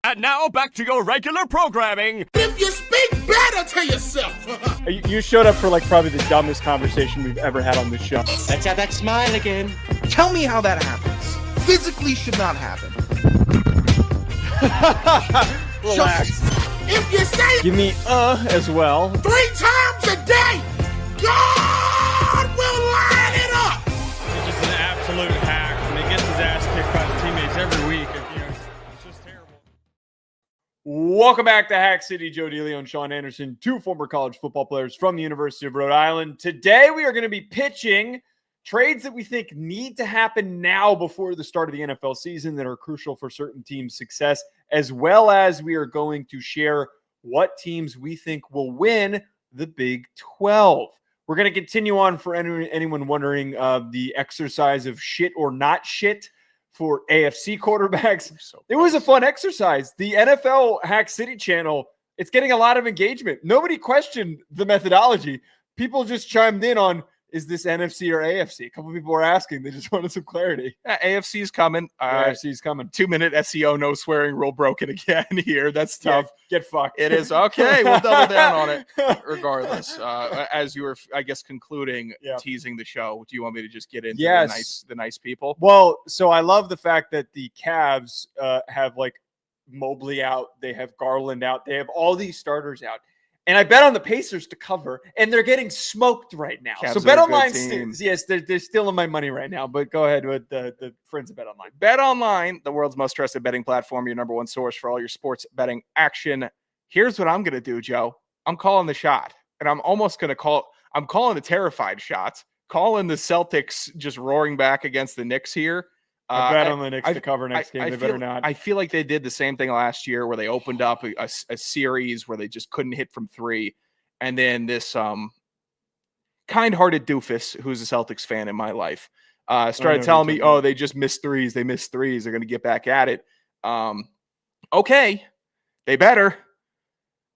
And now back to your regular programming. If you speak better to yourself. You showed up for probably the dumbest conversation we've ever had on this show. Let's have that smile again. Tell me how that happens. Physically should not happen. Relax. If you say Give me as well. 3 times a day, God will line it up. He's just an absolute hack, and he gets his ass kicked by his teammates every week. It's just terrible. Welcome back to Hack City. Joe DeLeone and Sean Anderson, 2 former college football players from the University of Rhode Island. Today, we are going to be pitching trades that we think need to happen now before the start of the NFL season that are crucial for certain teams' success, as well as we are going to share what teams we think will win the Big 12. We're going to continue on for anyone wondering the exercise of shit or not shit for AFC quarterbacks. It was a fun exercise. The NFL Hack City channel, it's getting a lot of engagement. Nobody questioned the methodology. People just chimed in on, is this NFC or AFC? A couple people were asking. They just wanted some clarity. AFC is coming. AFC is coming. 2-minute SEO no swearing rule broken again here. That's tough. Yeah, get fucked. It is. Okay, we'll double down on it regardless. As you were, I guess, concluding, teasing the show, do you want me to just get into the nice people? Well, so I love the fact that the Cavs have Mobley out. They have Garland out. They have all these starters out. And I bet on the Pacers to cover, and they're getting smoked right now. Cavs so BetOnline, yes, they're stealing my money right now. But go ahead with the friends of BetOnline. BetOnline, the world's most trusted betting platform, your number one source for all your sports betting action. Here's what I'm going to do, Joe. I'm calling the shot, and I'm almost going to call. I'm calling a terrified shot. Calling the Celtics just roaring back against the Knicks here. I bet on the Knicks to cover next game. They better not. I feel like they did the same thing last year where they opened up a series where they just couldn't hit from 3. And then this kind-hearted doofus, who's a Celtics fan in my life, started telling me, they just missed threes. They missed threes. They're going to get back at it. Okay, they better.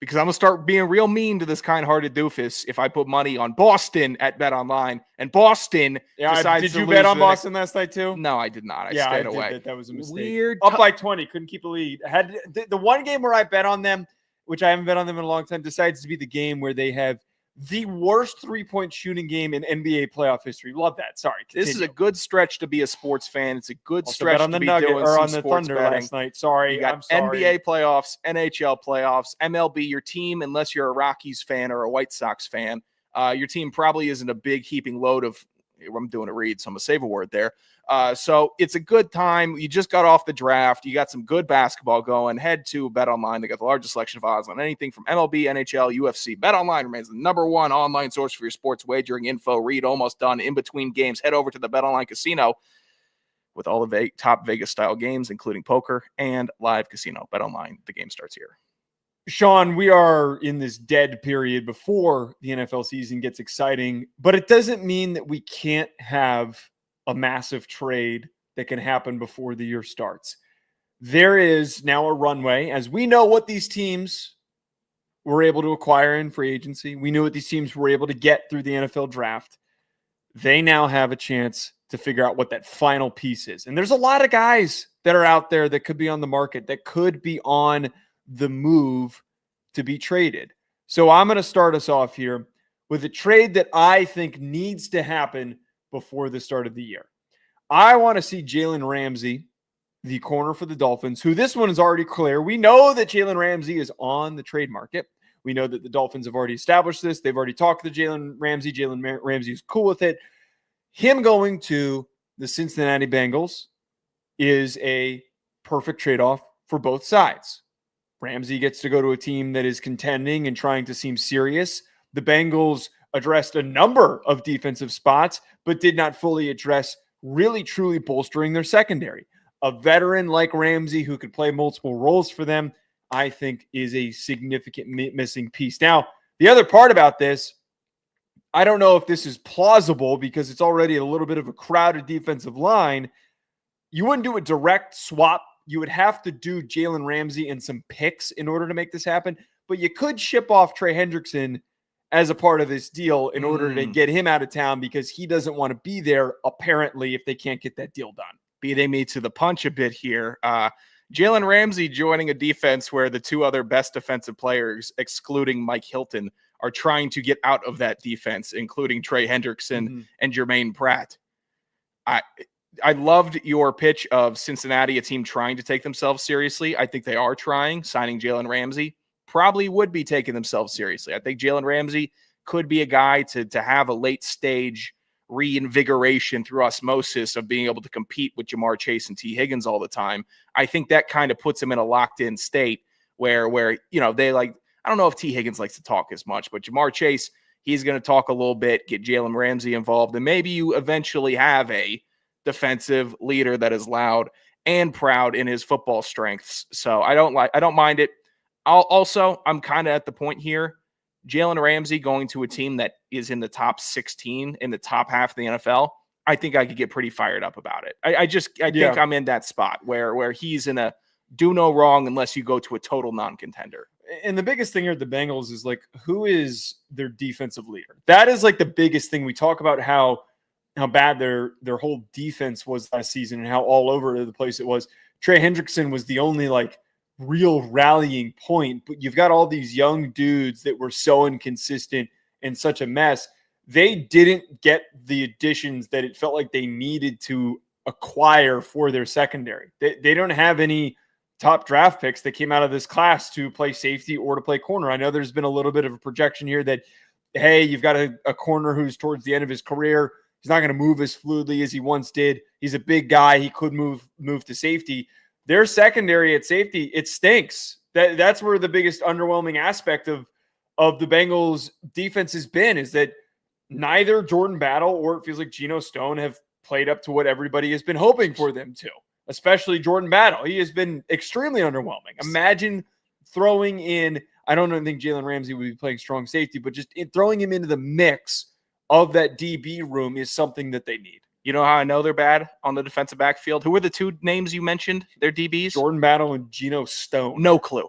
Because I'm going to start being real mean to this kind-hearted doofus if I put money on Boston at BetOnline. And Boston decides did to you lose bet on Boston last night too? No, I did not. I stayed away. That was a mistake. Weird. Up by 20. Couldn't keep a lead. Had the one game where I bet on them, which I haven't bet on them in a long time, decides to be the game where they have the worst 3-point shooting game in NBA playoff history. Love that. Sorry. Continue. This is a good stretch to be a sports fan. It's a good also stretch bet on to the be Nugget doing or some on the sports Thunder betting. last night. Sorry. You got I'm sorry. NBA playoffs, NHL playoffs, MLB. Your team, unless you're a Rockies fan or a White Sox fan, your team probably isn't a big heaping load of. I'm doing a read, so I'm going to save a word there. So it's a good time. You just got off the draft. You got some good basketball going. Head to BetOnline. They got the largest selection of odds on anything from MLB, NHL, UFC. BetOnline remains the number one online source for your sports wagering info. Read almost done in between games. Head over to the BetOnline casino with all the top Vegas-style games, including poker and live casino. BetOnline, the game starts here. Sean, we are in this dead period before the NFL season gets exciting, but it doesn't mean that we can't have a massive trade that can happen before the year starts. There is now a runway, as we know what these teams were able to acquire in free agency. We knew what these teams were able to get through the NFL draft. They now have a chance to figure out what that final piece is. And there's a lot of guys that are out there that could be on the market, that could be on the move to be traded. So I'm going to start us off here with a trade that I think needs to happen before the start of the year. I want to see Jalen Ramsey, the corner for the Dolphins, who this one is already clear. We know that Jalen Ramsey is on the trade market. We know that the Dolphins have already established this. They've already talked to Jalen Ramsey. Jalen Ramsey is cool with it. Him going to the Cincinnati Bengals is a perfect trade-off for both sides. Ramsey gets to go to a team that is contending and trying to seem serious. The Bengals addressed a number of defensive spots, but did not fully address really, truly bolstering their secondary. A veteran like Ramsey who could play multiple roles for them, I think, is a significant missing piece. Now, the other part about this, I don't know if this is plausible because it's already a little bit of a crowded defensive line. You wouldn't do a direct swap. You would have to do Jalen Ramsey and some picks in order to make this happen. But you could ship off Trey Hendrickson as a part of this deal in order to get him out of town because he doesn't want to be there, apparently, if they can't get that deal done. Beating me to the punch a bit here. Jalen Ramsey joining a defense where the two other best defensive players, excluding Mike Hilton, are trying to get out of that defense, including Trey Hendrickson and Jermaine Pratt. I loved your pitch of Cincinnati, a team trying to take themselves seriously. I think they are trying. Signing Jalen Ramsey probably would be taking themselves seriously. I think Jalen Ramsey could be a guy to have a late stage reinvigoration through osmosis of being able to compete with Jamar Chase and T. Higgins all the time. I think that kind of puts him in a locked-in state where they like, I don't know if T. Higgins likes to talk as much, but Jamar Chase, he's going to talk a little bit, get Jalen Ramsey involved, and maybe you eventually have a defensive leader that is loud and proud in his football strengths. So I don't mind it. I'm kind of at the point here, Jalen Ramsey going to a team that is in the top 16 in the top half of the NFL. I think I could get pretty fired up about it. I think I'm in that spot where he's in a do no wrong unless you go to a total non-contender. And the biggest thing here at the Bengals is like, who is their defensive leader? That is like the biggest thing. We talk about how bad their whole defense was last season and how all over the place it was. Trey Hendrickson was the only like real rallying point, but you've got all these young dudes that were so inconsistent and such a mess. They didn't get the additions that it felt like they needed to acquire for their secondary. They don't have any top draft picks that came out of this class to play safety or to play corner. I know there's been a little bit of a projection here that, hey, you've got a corner who's towards the end of his career. He's not going to move as fluidly as he once did. He's a big guy. He could move to safety. Their secondary at safety, it stinks. That's where the biggest underwhelming aspect of the Bengals defense has been, is that neither Jordan Battle or it feels like Geno Stone have played up to what everybody has been hoping for them to, especially Jordan Battle. He has been extremely underwhelming. Imagine throwing in, I don't think Jalen Ramsey would be playing strong safety, but just throwing him into the mix of that DB room is something that they need. You know how I know they're bad on the defensive backfield? Who were the two names you mentioned? Their DBs? Jordan Battle and Geno Stone. No clue.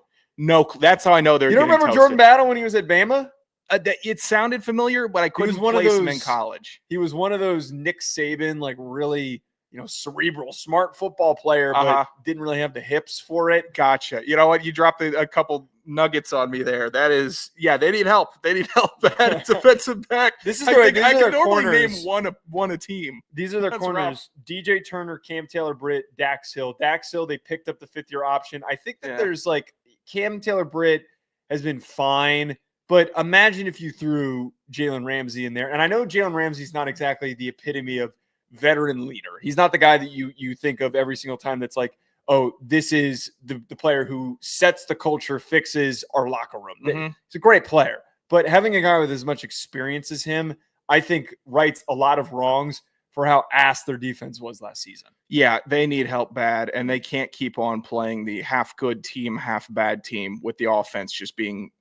That's how I know they're. You don't remember toasted. Jordan Battle when he was at Bama? It sounded familiar, but I couldn't place him in college. He was one of those Nick Saban, like really, cerebral, smart football player, but didn't really have the hips for it. Gotcha. You know what? You dropped a couple nuggets on me there. That is, they need help. They need help at defensive back. This is I can normally corners. name one a team. These are the That's corners: rough. DJ Turner, Cam Taylor-Britt, Dax Hill. Dax Hill, they picked up the 5th-year option. I think that there's like Cam Taylor-Britt has been fine, but imagine if you threw Jalen Ramsey in there. And I know Jalen Ramsey's not exactly the epitome of veteran leader. He's not the guy that you think of every single time that's like, oh, this is the player who sets the culture, fixes our locker room. He's a great player. But having a guy with as much experience as him, I think rights a lot of wrongs for how ass their defense was last season. Yeah, they need help bad, and they can't keep on playing the half good team, half bad team with the offense just being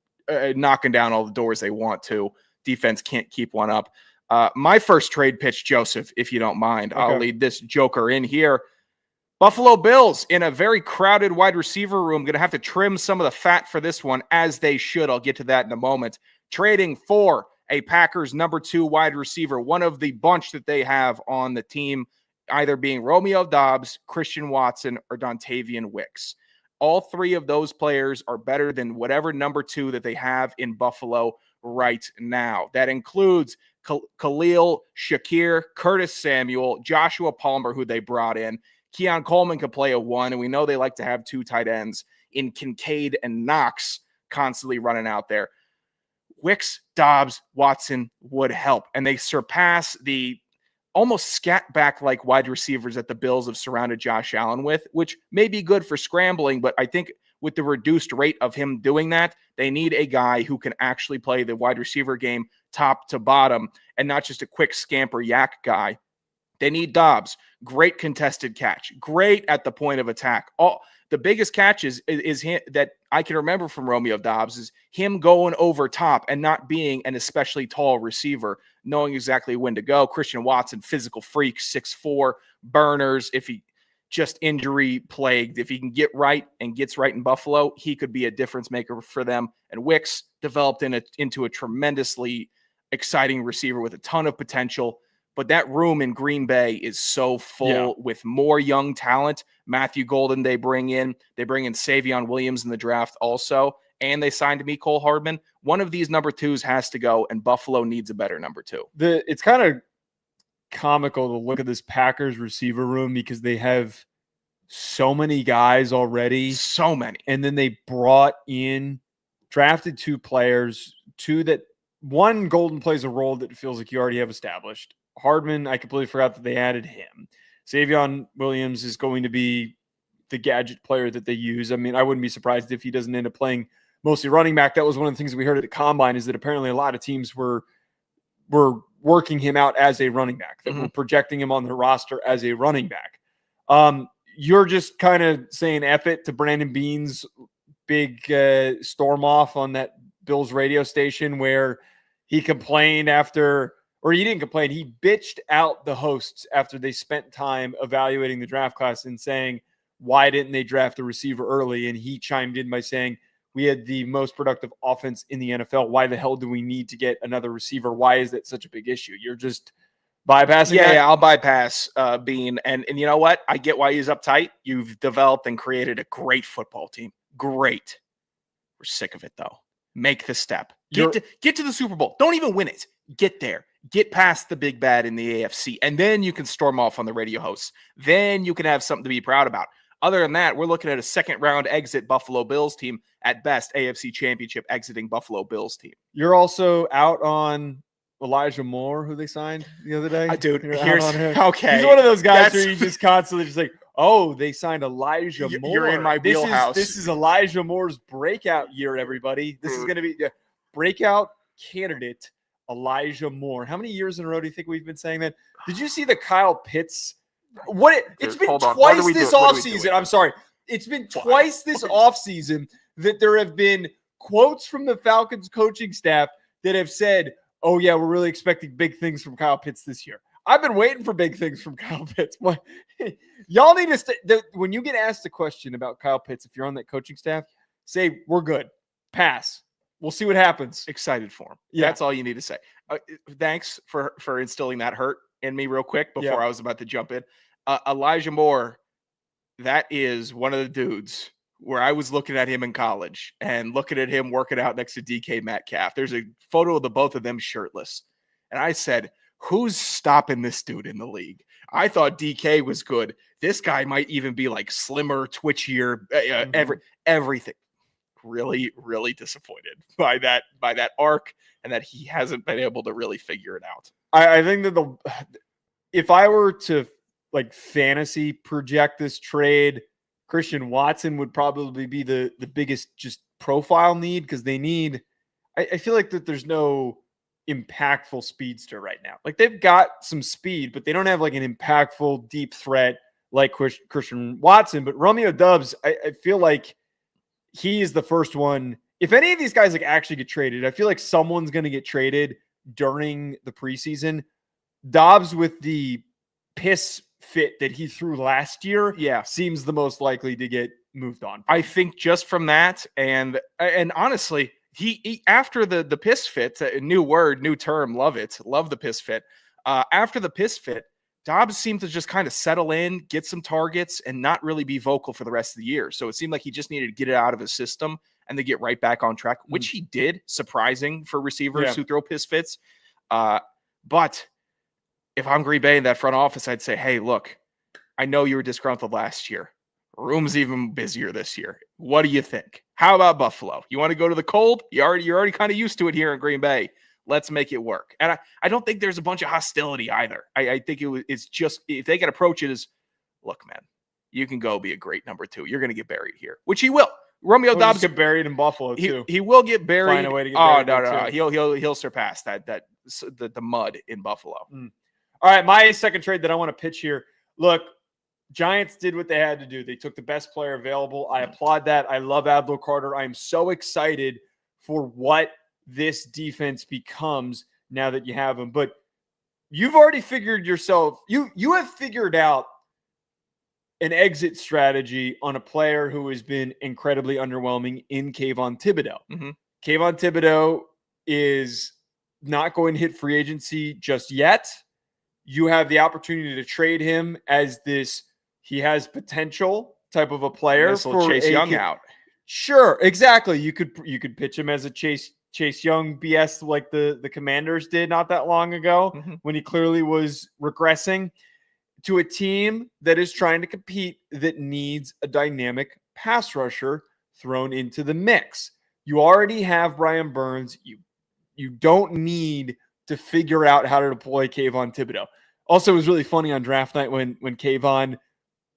knocking down all the doors they want to. Defense can't keep one up. My first trade pitch, Joseph, if you don't mind, okay. I'll lead this joker in here. Buffalo Bills in a very crowded wide receiver room. Going to have to trim some of the fat for this one, as they should. I'll get to that in a moment. Trading for a Packers number 2 wide receiver, one of the bunch that they have on the team, either being Romeo Doubs, Christian Watson, or Dontavian Wicks. All 3 of those players are better than whatever number 2 that they have in Buffalo right now. That includes Khalil Shakir, Curtis Samuel, Joshua Palmer, who they brought in. Keon Coleman could play a 1, and we know they like to have 2 tight ends in Kincaid and Knox constantly running out there. Wicks, Dobbs, Watson would help, and they surpass the almost scat back like wide receivers that the Bills have surrounded Josh Allen with, which may be good for scrambling, but I think with the reduced rate of him doing that, they need a guy who can actually play the wide receiver game top to bottom and not just a quick scamper yak guy. They need Dobbs. Great contested catch. Great at the point of attack. The biggest catch is him, that I can remember from Romeo Doubs, is him going over top and not being an especially tall receiver, knowing exactly when to go. Christian Watson, physical freak, 6'4", burners. If he just injury plagued, if he can get right and gets right in Buffalo, he could be a difference maker for them. And Wicks developed into a tremendously exciting receiver with a ton of potential. But that room in Green Bay is so full with more young talent Matthew Golden they bring in. They bring in Savion Williams in the draft also, and they signed Mecole Hardman. One of these number twos has to go, and Buffalo needs a better number two. It's kind of comical to look at this Packers receiver room because they have so many guys already. So many. And then they drafted 2 players, 2 that one Golden plays a role that feels like you already have established. Hardman, I completely forgot that they added him. Savion Williams is going to be the gadget player that they use. I mean, I wouldn't be surprised if he doesn't end up playing mostly running back. That was one of the things that we heard at the Combine, is that apparently a lot of teams were working him out as a running back, that were projecting him on the roster as a running back. You're just kind of saying F it to Brandon Beane's big storm off on that Bills radio station where he complained he didn't complain. He bitched out the hosts after they spent time evaluating the draft class and saying, why didn't they draft a receiver early? And he chimed in by saying, we had the most productive offense in the NFL. Why the hell do we need to get another receiver? Why is that such a big issue? You're just bypassing that? Yeah, I'll bypass Beane. And you know what? I get why he's uptight. You've developed and created a great football team. Great. We're sick of it, though. Make the step. Get to the Super Bowl. Don't even win it. Get there. Get past the big bad in the AFC. And then you can storm off on the radio hosts. Then you can have something to be proud about. Other than that, we're looking at a second-round exit Buffalo Bills team. At best, AFC Championship exiting Buffalo Bills team. You're also out on Elijah Moore, who they signed the other day. Dude, here's okay. He's one of those guys where you just constantly just like, oh, they signed Elijah Moore. You're in my wheelhouse. This is Elijah Moore's breakout year, everybody. This is going to be the breakout candidate, Elijah Moore. How many years in a row do you think we've been saying that? Did you see the Kyle Pitts? It's been twice this offseason. I'm sorry. It's been twice this offseason that there have been quotes from the Falcons coaching staff that have said, oh, yeah, we're really expecting big things from Kyle Pitts this year. I've been waiting for big things from Kyle Pitts. Y'all need to when you get asked a question about Kyle Pitts, if you're on that coaching staff, say, we're good. Pass. We'll see what happens. Excited for him. Yeah. That's all you need to say. Thanks for instilling that hurt in me real quick before I was about to jump in. Elijah Moore, that is one of the dudes where I was looking at him in college and looking at him working out next to DK Metcalf. There's a photo of the both of them shirtless. And I said, who's stopping this dude in the league? I thought DK was good. This guy might even be like slimmer, twitchier, everything. Really, really disappointed by that arc and that he hasn't been able to really figure it out. I think that if I were to like fantasy project this trade, Christian Watson would probably be the biggest just profile need, because they need – I feel like that there's no impactful speedster right now. Like, they've got some speed, but they don't have like an impactful deep threat like Christian Watson. But Romeo Doubs, I feel like he is the first one. If any of these guys like actually get traded, I feel like someone's going to get traded during the preseason. Dobbs, with the piss fit that he threw last year, seems the most likely to get moved on. I think just from that, and honestly, he after the piss fit, a new word, new term, love it, love the piss fit. After the piss fit, Dobbs seemed to just kind of settle in, get some targets, and not really be vocal for the rest of the year. So it seemed like he just needed to get it out of his system and then get right back on track, which he did. Surprising for receivers who throw piss fits. But if I'm Green Bay in that front office, I'd say, hey, look, I know you were disgruntled last year. Room's even busier this year. What do you think? How about Buffalo? You want to go to the cold? You're already kind of used to it here in Green Bay. Let's make it work. And I don't think there's a bunch of hostility either. I think it's just, if they can approach it as, look, man, you can go be a great number two. You're going to get buried here, which he will. Romeo Doubs get buried in Buffalo too. He will get buried. Find a way to get buried. No. He'll surpass the mud in Buffalo. All right, my second trade that I want to pitch here. Look, Giants did what they had to do. They took the best player available. I applaud that. I love Abdul Carter. I am so excited for what this defense becomes now that you have him. But you've already figured yourself. You have figured out an exit strategy on a player who has been incredibly underwhelming in Kayvon Thibodeaux. Kayvon Thibodeaux is not going to hit free agency just yet. You have the opportunity to trade him as this He has potential type of a player. This will Chase Young out. Sure, exactly. You could pitch him as a Chase Young BS like the Commanders did not that long ago when he clearly was regressing to a team that is trying to compete that needs a dynamic pass rusher thrown into the mix. You already have Brian Burns. You don't need to figure out how to deploy Kayvon Thibodeaux. Also, it was really funny on draft night when Kayvon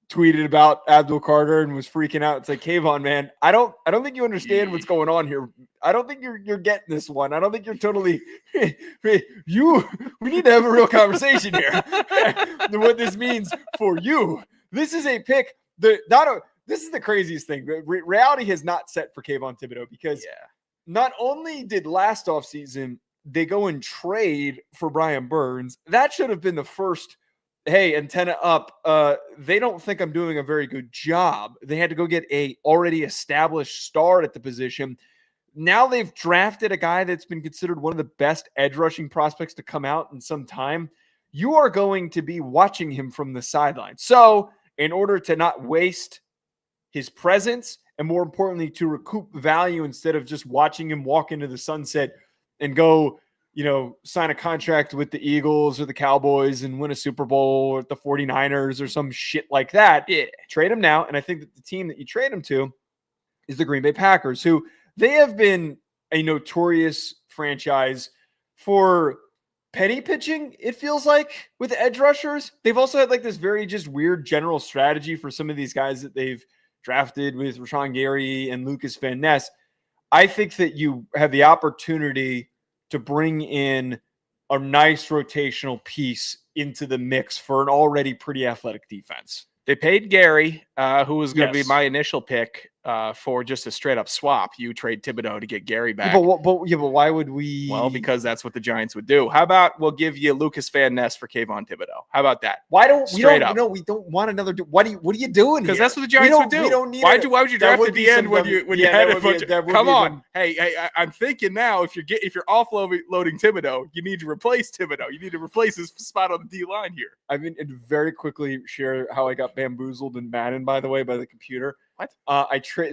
tweeted about Abdul Carter and was freaking out. It's like, Kayvon, man, I don't think you understand what's going on here. I don't think you're getting this one. I don't think you're totally we need to have a real conversation here. What this means for you. This is a pick this is the craziest thing. Reality has not set for Kayvon Thibodeaux because not only did last offseason they go and trade for Brian Burns, that should have been the first, hey, antenna up. They don't think I'm doing a very good job. They had to go get a already established star at the position. Now they've drafted a guy that's been considered one of the best edge rushing prospects to come out in some time. You are going to be watching him from the sideline. So in order to not waste his presence and more importantly, to recoup value instead of just watching him walk into the sunset and go, sign a contract with the Eagles or the Cowboys and win a Super Bowl or the 49ers or some shit like that. Yeah. Trade him now. And I think that the team that you trade him to is the Green Bay Packers, who they have been a notorious franchise for penny pitching, it feels like, with edge rushers. They've also had like this very just weird general strategy for some of these guys that they've drafted with Rashawn Gary and Lucas Van Ness. I think that you have the opportunity to bring in a nice rotational piece into the mix for an already pretty athletic defense. They paid Gary, who was going to be my initial pick, for just a straight up swap. You trade Thibodeaux to get Gary back. But why would we? Well, because that's what the Giants would do. How about we'll give you Lucas Van Ness for Kayvon Thibodeaux? How about that? Why don't we don't want another? What are you doing? Because that's what the Giants would do. We don't need why would you draft at the end when you had it? Come on, hey, I'm thinking now. If you're offloading Thibodeaux, you need to replace Thibodeaux. You need to replace his spot on the D line here. I mean, and very quickly share how I got bamboozled in Madden, by the way, by the computer. What?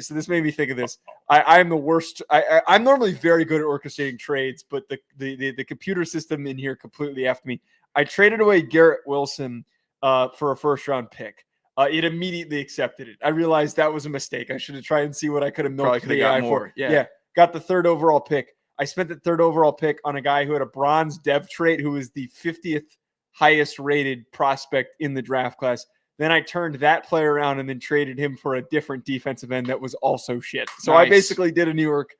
So this made me think of this. I'm the worst. I'm normally very good at orchestrating trades, but the computer system in here completely effed me. I traded away Garrett Wilson for a first round pick. It immediately accepted it. I realized that was a mistake. I should have tried and see what I could have milked the AI for. Yeah. Got the third overall pick. I spent the third overall pick on a guy who had a bronze dev trait, who was the 50th highest rated prospect in the draft class. Then I turned that player around and then traded him for a different defensive end that was also shit. So nice. I basically did a New York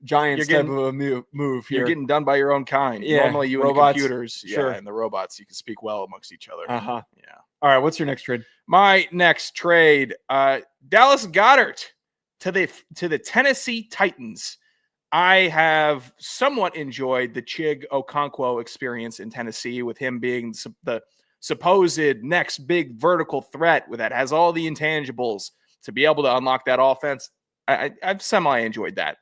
Giants type of a move here. You're getting done by your own kind. Yeah. Normally you robots, and the computers and the robots, you can speak well amongst each other. Uh-huh. Yeah. All right, what's your next trade? My next trade, Dallas Goedert to the Tennessee Titans. I have somewhat enjoyed the Chig Okonkwo experience in Tennessee with him being the supposed next big vertical threat that has all the intangibles to be able to unlock that offense. I've semi-enjoyed that.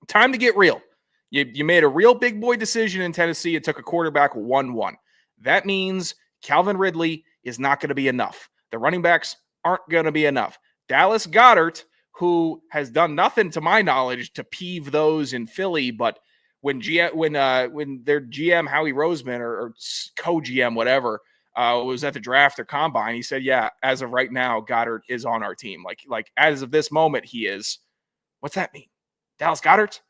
Time to get real. You made a real big boy decision in Tennessee. It took a quarterback 1-1. That means Calvin Ridley is not going to be enough. The running backs aren't going to be enough. Dallas Goedert, who has done nothing to my knowledge to peeve those in Philly, but when their GM Howie Roseman or co-GM whatever was at the draft or combine, he said, "Yeah, as of right now, Goedert is on our team. Like as of this moment, he is." What's that mean? Dallas Goedert?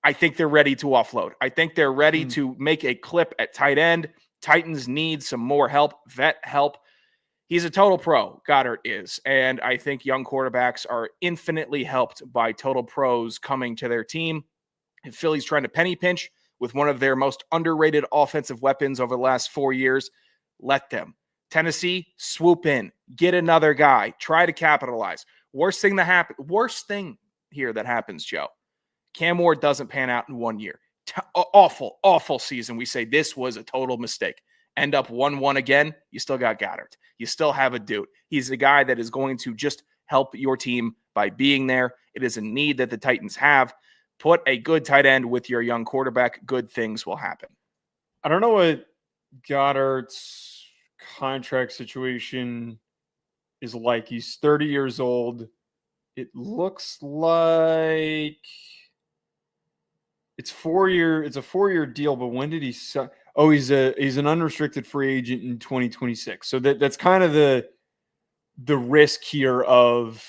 I think they're ready to offload. I think they're ready to make a clip at tight end. Titans need some more help, vet help. He's a total pro, Goedert is. And I think young quarterbacks are infinitely helped by total pros coming to their team. If Philly's trying to penny pinch with one of their most underrated offensive weapons over the last 4 years, let them. Tennessee, swoop in, get another guy, try to capitalize. Worst thing here that happens, Joe. Cam Ward doesn't pan out in 1 year. Awful season. We say this was a total mistake. End up 1-1 again. You still got Goedert. You still have a dude. He's a guy that is going to just help your team by being there. It is a need that the Titans have. Put a good tight end with your young quarterback. Good things will happen. I don't know what Goddard's contract situation is like. He's 30 years old. It looks like it's a 4-year deal, but when did he he's an unrestricted free agent in 2026. So that's kind of the risk here of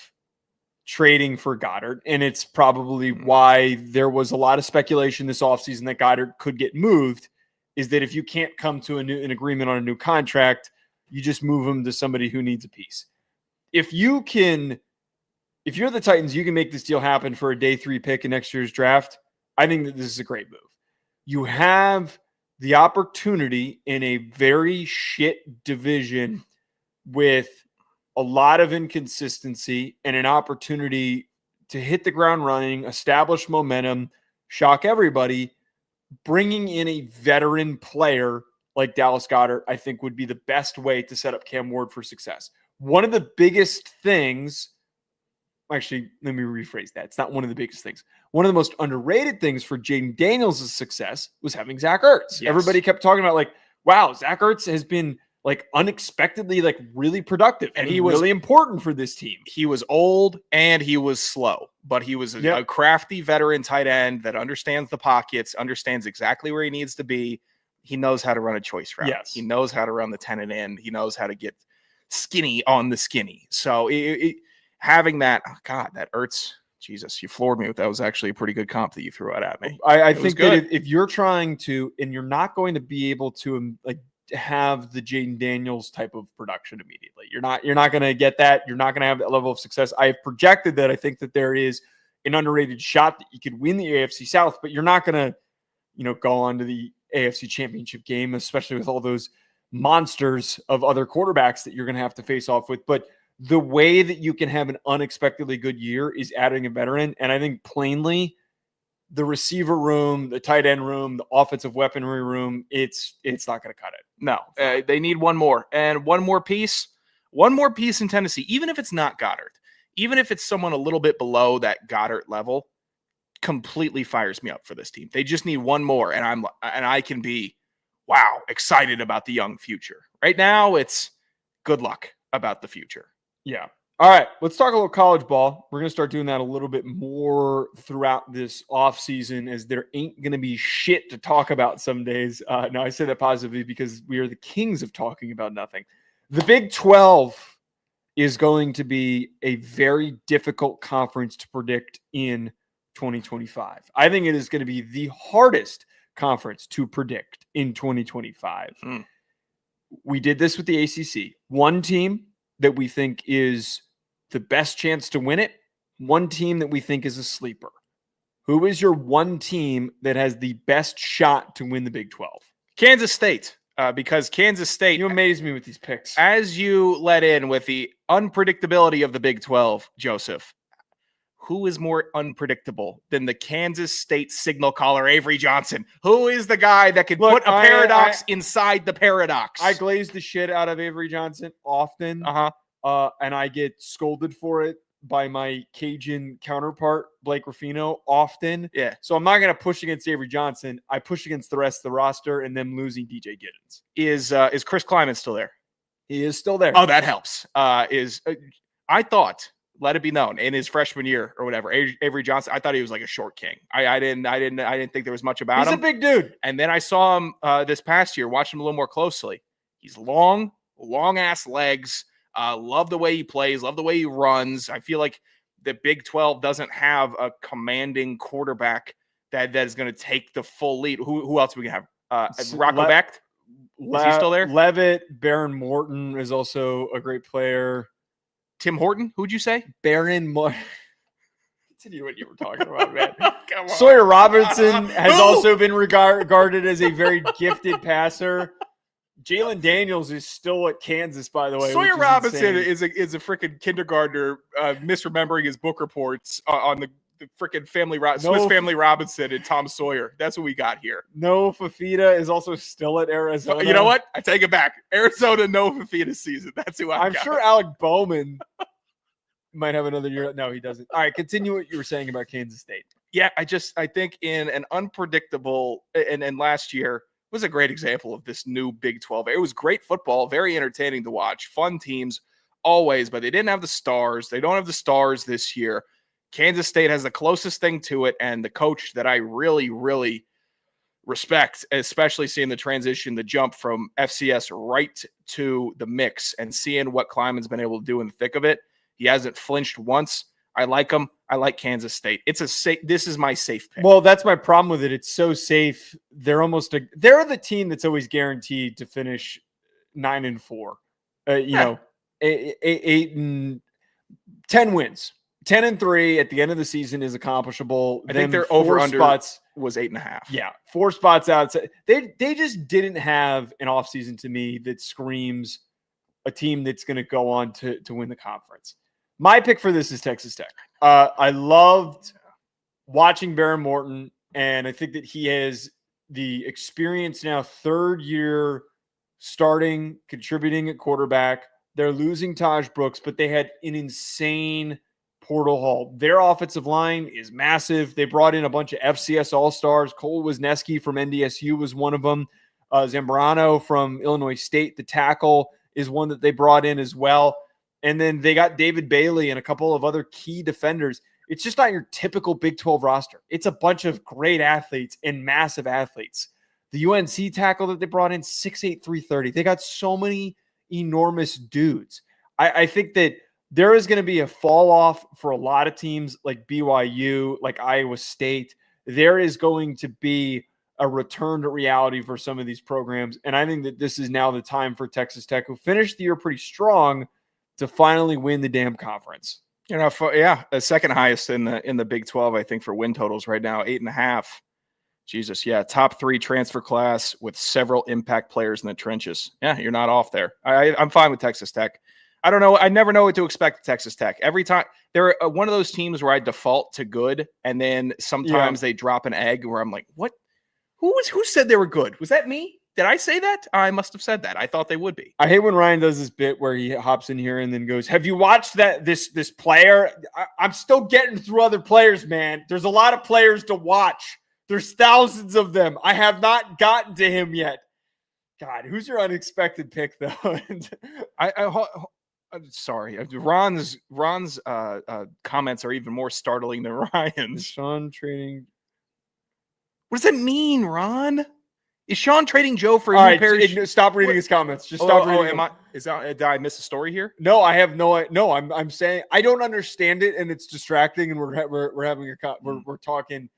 trading for Goddard. And it's probably why there was a lot of speculation this offseason that Goddard could get moved, is that if you can't come to an agreement on a new contract, you just move him to somebody who needs a piece. If you're the Titans, you can make this deal happen for a day 3 pick in next year's draft. I think that this is a great move. You have the opportunity in a very shit division with a lot of inconsistency and an opportunity to hit the ground running, establish momentum, shock everybody. Bringing in a veteran player like Dallas Goedert, I think, would be the best way to set up Cam Ward for success. One of the biggest things, actually, let me rephrase that. It's not one of the biggest things. One of the most underrated things for Jaden Daniels' success was having Zach Ertz. Yes. Everybody kept talking about, like, wow, Zach Ertz has been, like, unexpectedly, like, really productive. And he was really important for this team. He was old and he was slow, but he was a crafty veteran tight end that understands the pockets, understands exactly where he needs to be. He knows how to run a choice route. Yes. He knows how to run the 10 and in. He knows how to get skinny on the skinny. So having that, oh God, that Ertz, Jesus, you floored me with that. Was actually a pretty good comp that you threw out at me. I think that if you're trying to, and you're not going to be able to, like, have the Jaden Daniels type of production immediately. You're not going to get that. You're not going to have that level of success. I have projected that I think that there is an underrated shot that you could win the AFC South, but you're not going to, go on to the AFC Championship game, especially with all those monsters of other quarterbacks that you're going to have to face off with. But the way that you can have an unexpectedly good year is adding a veteran. And I think plainly, the receiver room, the tight end room, the offensive weaponry room, it's not going to cut it. No, they need one more. And one more piece in Tennessee, even if it's not Goddard, even if it's someone a little bit below that Goddard level, completely fires me up for this team. They just need one more. And I can be, wow, excited about the young future. Right now, it's good luck about the future. Yeah. All right, let's talk a little college ball. We're going to start doing that a little bit more throughout this offseason, as there ain't going to be shit to talk about some days. No, I say that positively because we are the kings of talking about nothing. The Big 12 is going to be a very difficult conference to predict in 2025. I think it is going to be the hardest conference to predict in 2025. We did this with the ACC. One team that we think is the best chance to win it, one team that we think is a sleeper. Who is your one team that has the best shot to win the Big 12? Kansas State, because Kansas State... You amaze me with these picks. As you let in with the unpredictability of the Big 12, Joseph, who is more unpredictable than the Kansas State signal caller, Avery Johnson? Who is the guy that can put a paradox inside the paradox? I glaze the shit out of Avery Johnson often. And I get scolded for it by my Cajun counterpart, Blake Ruffino, often. Yeah. So I'm not going to push against Avery Johnson. I push against the rest of the roster and them losing DJ Giddens. Is Chris Kleiman still there? He is still there. Oh, that helps. I thought, let it be known, in his freshman year or whatever, Avery Johnson, I thought he was like a short king. I didn't think there was much about him. He's a big dude. And then I saw him this past year, watched him a little more closely. He's long ass legs. Love the way he plays. Love the way he runs. I feel like the Big 12 doesn't have a commanding quarterback that is going to take the full lead. Who else are we going to have? Rocco Becht? Is he still there? Levitt, Baron Morton is also a great player. Tim Horton, who'd you say? Baron Morton. Continue what you were talking about, man. Come on. Sawyer Robertson has also been regarded as a very gifted passer. Jalen Daniels is still at Kansas, by the way. Sawyer Robinson is a freaking kindergartner misremembering his book reports on the freaking Swiss Family Robinson and Tom Sawyer. That's what we got here. Noah Fafita is also still at Arizona. You know what? I take it back. Arizona, Noah Fafita season. That's who I'm sure Alec Bowman might have another year. No, he doesn't. All right, continue what you were saying about Kansas State. Yeah, I think in an unpredictable, and last year was a great example of this new Big 12. It was great football, very entertaining to watch, fun teams, always, but they didn't have the stars. They don't have the stars this year. Kansas State has the closest thing to it, and the coach that I really, really respect, especially seeing the transition, the jump from FCS right to the mix and seeing what Kleiman's been able to do in the thick of it. He hasn't flinched once. I like him. I like Kansas State. This is my safe pick. Well, that's my problem with it. It's so safe. They're the team that's always guaranteed to finish 9-4. You know, 8 and 10 wins. 10-3 at the end of the season is accomplishable. I think their over under spots was 8.5. Yeah, 4 spots outside. They just didn't have an offseason to me that screams a team that's going to go on to win the conference. My pick for this is Texas Tech. I loved watching Baron Morton, and I think that he has the experience now, 3rd year starting, contributing at quarterback. They're losing Taj Brooks, but they had an insane portal haul. Their offensive line is massive. They brought in a bunch of FCS All-Stars. Cole Wisniewski from NDSU was one of them. Zambrano from Illinois State, the tackle, is one that they brought in as well. And then they got David Bailey and a couple of other key defenders. It's just not your typical Big 12 roster. It's a bunch of great athletes and massive athletes. The UNC tackle that they brought in, 6'8", 330. They got so many enormous dudes. I think that there is going to be a fall off for a lot of teams like BYU, like Iowa State. There is going to be a return to reality for some of these programs. And I think that this is now the time for Texas Tech, who finished the year pretty strong, to finally win the damn conference. You know, the second highest in the Big 12, I think, for win totals right now, 8.5. Jesus, yeah, top 3 transfer class with several impact players in the trenches. Yeah, you're not off there. I'm fine with Texas Tech. I don't know. I never know what to expect at Texas Tech. Every time they're one of those teams where I default to good, and then sometimes they drop an egg where I'm like, what? Who said they were good? Was that me? Did I say that? I must have said that. I thought they would be. I hate when Ryan does this bit where he hops in here and then goes, have you watched this player? I'm still getting through other players, man. There's a lot of players to watch. There's thousands of them. I have not gotten to him yet. God, who's your unexpected pick, though? I'm sorry. Ron's comments are even more startling than Ryan's. Sean trading. What does that mean, Ron? Is Sean trading Joe for All right, Parrish? stop reading his comments. Just stop reading. Did I miss a story here? No, I have no. I'm saying I don't understand it, and it's distracting. And we're having we're talking.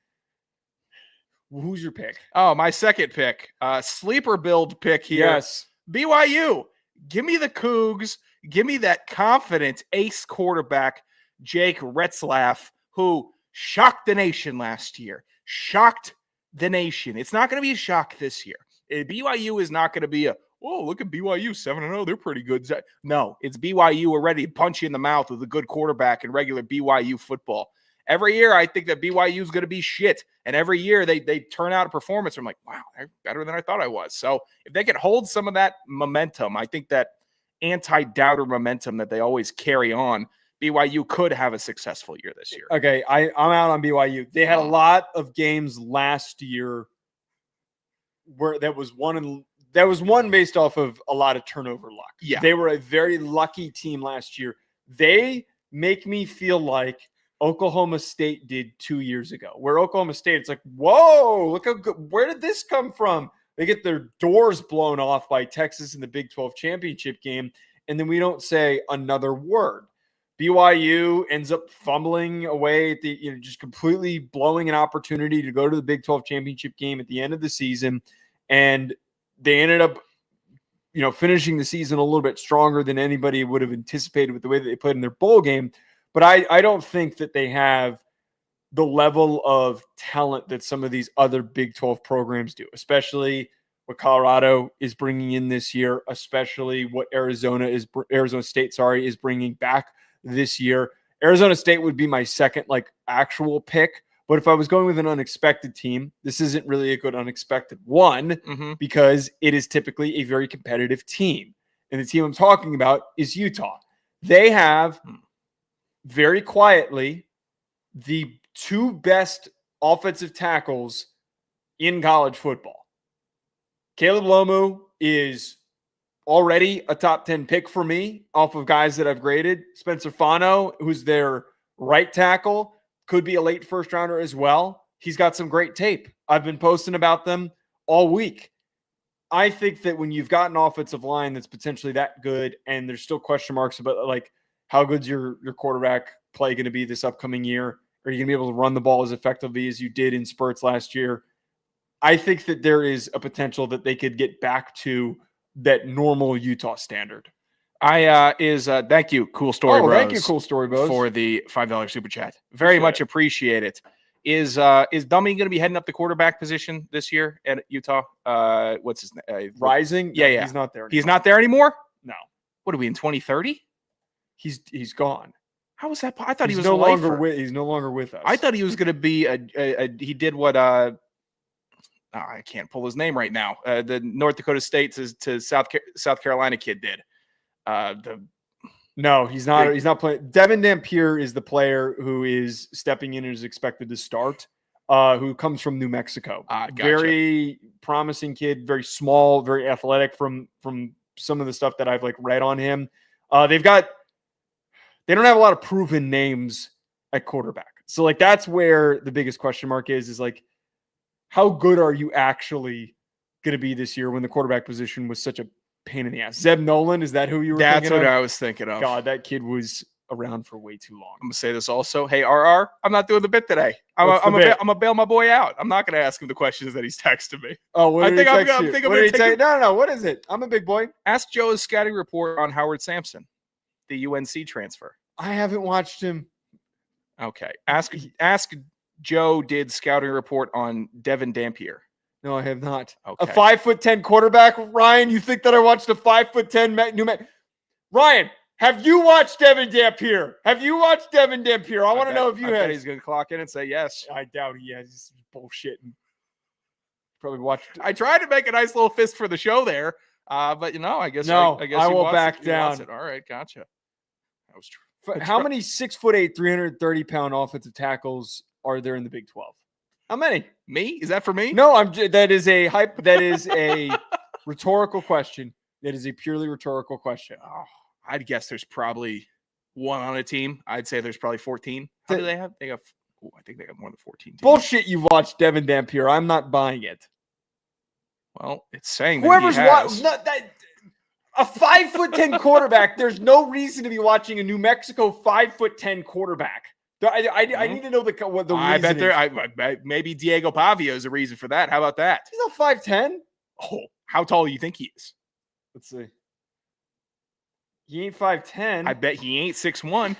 Who's your pick? Oh, my second pick, sleeper build pick here. Yes, BYU. Give me the Cougs. Give me that confident ace quarterback, Jake Retzlaff, who shocked the nation last year. Shocked the nation. It's not going to be a shock this year. BYU is not going to be look at BYU 7-0. They're pretty good. No, it's BYU already punch you in the mouth with a good quarterback in regular BYU football. Every year, I think that BYU is going to be shit. And every year they turn out a performance. I'm like, wow, they're better than I thought I was. So if they can hold some of that momentum, I think that anti-doubter momentum that they always carry on, BYU could have a successful year this year. Okay, I'm out on BYU. They had a lot of games last year where that was one based off of a lot of turnover luck. Yeah. They were a very lucky team last year. They make me feel like Oklahoma State did 2 years ago, where Oklahoma State, it's like, whoa, look how good. Where did this come from? They get their doors blown off by Texas in the Big 12 championship game, and then we don't say another word. BYU ends up fumbling away at the, just completely blowing an opportunity to go to the Big 12 championship game at the end of the season. And they ended up, finishing the season a little bit stronger than anybody would have anticipated with the way that they played in their bowl game. But I don't think that they have the level of talent that some of these other Big 12 programs do, especially what Colorado is bringing in this year, especially what Arizona State is bringing back this year. Arizona State would be my second actual pick. But if I was going with an unexpected team, this isn't really a good unexpected one because it is typically a very competitive team. And the team I'm talking about is Utah. They have very quietly the 2 best offensive tackles in college football. Caleb Lomu is already a top 10 pick for me off of guys that I've graded. Spencer Fano, who's their right tackle, could be a late first rounder as well. He's got some great tape. I've been posting about them all week. I think that when you've got an offensive line that's potentially that good and there's still question marks about like how good's your quarterback play going to be this upcoming year? Are you going to be able to run the ball as effectively as you did in spurts last year? I think that there is a potential that they could get back to that normal Utah standard. Thank you, Cool Story Bros. Thank you, Cool Story Bros, for the $5 super chat. Very much appreciate it. Is Dummy going to be heading up the quarterback position this year at Utah? What's his name? Rising? Yeah. He's not there anymore. He's not there anymore? No. What are we in 2030? He's gone. How was that? I thought he was no a longer lifer. he's no longer with us. I thought he was going to be he did what I can't pull his name right now. The North Dakota State to South Carolina kid did. No, he's not. He's not playing. Devin Dampier is the player who is stepping in and is expected to start. Who comes from New Mexico? Gotcha. Very promising kid. Very small. Very athletic. From some of the stuff that I've read on him, they don't have a lot of proven names at quarterback. So that's where the biggest question mark is how good are you actually going to be this year when the quarterback position was such a pain in the ass? Zeb Nolan, is that who you were thinking of? That's what I was thinking of. God, that kid was around for way too long. I'm going to say this also. Hey, RR, I'm not doing the bit today. I'm going to bail my boy out. I'm not going to ask him the questions that he's texted me. Oh, what did he text you? What did he say? No. What is it? I'm a big boy. Ask Joe's scouting report on Howard Sampson, the UNC transfer. I haven't watched him. Okay. Ask Joe did scouting report on Devin Dampier. No, I have not. Okay. A 5'10" quarterback, Ryan. You think that I watched a 5'10" New Man? Ryan, have you watched Devin Dampier? I want to know if you have. He's going to clock in and say yes. I doubt he has. This is bullshit. Probably watched. I tried to make a nice little fist for the show there, but I guess no. I guess I will back down. All right, gotcha. That was true. How many 6'8", 330-pound offensive tackles are there in the Big 12? How many? Me? Is that for me? No, that is a hype. That is a rhetorical question. That is a purely rhetorical question. Oh, I'd guess there's probably one on a team. I'd say there's probably 14. How do they have? I think they got more than 14 teams. Bullshit! You watched Devin Dampier. I'm not buying it. Well, it's saying whoever's that he has. A 5'10" quarterback. There's no reason to be watching a New Mexico 5'10" quarterback. I need to know what the reason I bet is. there. Maybe Diego Pavia is a reason for that. How about that? He's not 5'10". Oh, how tall do you think he is? Let's see. He ain't 5'10". I bet he ain't 6'1".